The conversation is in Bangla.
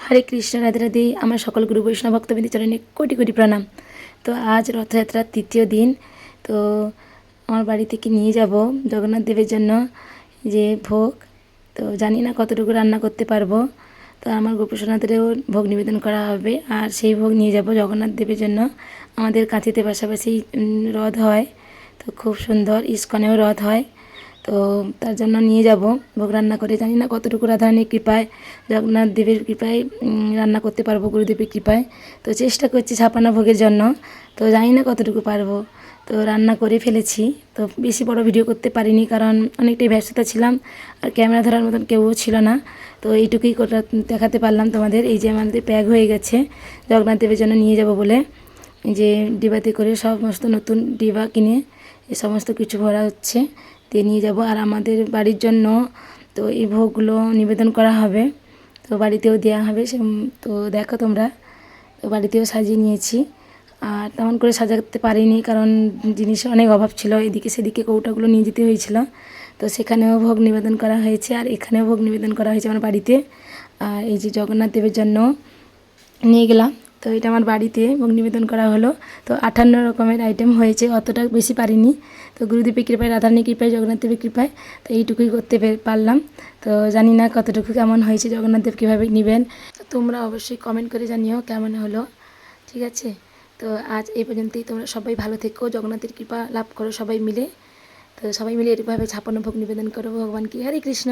হরে কৃষ্ণ, রাধে রাধে। আমার সকল গুরু বৈষ্ণব ভক্তবৃন্দের চরণে কোটি কোটি প্রণাম। তো আজ রথযাত্রার তৃতীয় দিন। তো আমার বাড়ি থেকে নিয়ে যাব জগন্নাথ দেবের জন্য যে ভোগ। তো জানি না কতটুকু রান্না করতে পারবো। তো আমার গোপসনাদেরও ভোগ নিবেদন করা হবে, আর সেই ভোগ নিয়ে যাব জগন্নাথ দেবের জন্য। আমাদের কাঁথিতে পাশাপাশি রথ হয়, তো খুব সুন্দর। ইস্কনেও রথ হয়, তো তার জন্য নিয়ে যাব ভোগ রান্না করে। জানি না কতটুকু রাধারানীর কৃপায়, জগন্নাথ দেবের কৃপায় রান্না করতে পারবো, গুরুদেবের কৃপায়। তো চেষ্টা করছি ছাপানো ভোগের জন্য, তো জানি না কতটুকু পারবো। তো রান্না করে ফেলেছি, তো বেশি বড় ভিডিও করতে পারিনি কারণ অনেকটাই ব্যস্ততা ছিলাম, আর ক্যামেরা ধরার মতন কেউও ছিল না। তো এইটুকুই দেখাতে পারলাম তোমাদের। এই যে আমাদের প্যাক হয়ে গেছে জগন্নাথ দেবের জন্য নিয়ে যাব বলে, যে ডিবাতে করে সমস্ত নতুন ডিবা কিনে এই সমস্ত কিছু ভরা হচ্ছে, দিয়ে নিয়ে যাব। আর আমাদের বাড়ির জন্য তো এই ভোগগুলো নিবেদন করা হবে, তো বাড়িতেও দেওয়া হবে। তো দেখো তোমরা, তো বাড়িতেও সাজিয়ে নিয়েছি। আর তেমন করে সাজাতে পারিনি কারণ জিনিসের অনেক অভাব ছিল, এদিকে সেদিকে কৌটাগুলো নিয়ে যেতে হয়েছিল। তো সেখানেও ভোগ নিবেদন করা হয়েছে, আর এখানেও ভোগ নিবেদন করা হয়েছে আমার বাড়িতে। আর এই যে জগন্নাথ দেবের জন্য নিয়ে গেলাম, তো এটা আমার বাড়িতে ভোগ নিবেদন করা হলো। তো 58 রকমের আইটেম হয়েছে, অতটা বেশি পারিনি। তো গুরুদেবের কৃপায়, রাধারানীর কৃপায়, জগন্নাথ দেবের কৃপায় তো এইটুকুই করতে পারলাম। তো জানি না কতটুকু কেমন হয়েছে, জগন্নাথ দেব কীভাবে নেবেন। তো তোমরা অবশ্যই কমেন্ট করে জানিও কেমন হলো, ঠিক আছে। তো আজ এই পর্যন্তই। তোমরা সবাই ভালো থেকো, জগন্নাথের কৃপা লাভ করো সবাই মিলে। তো সবাই মিলে এরকমভাবে ছাপানো ভোগ নিবেদন করো ভগবানকে। হরে কৃষ্ণ।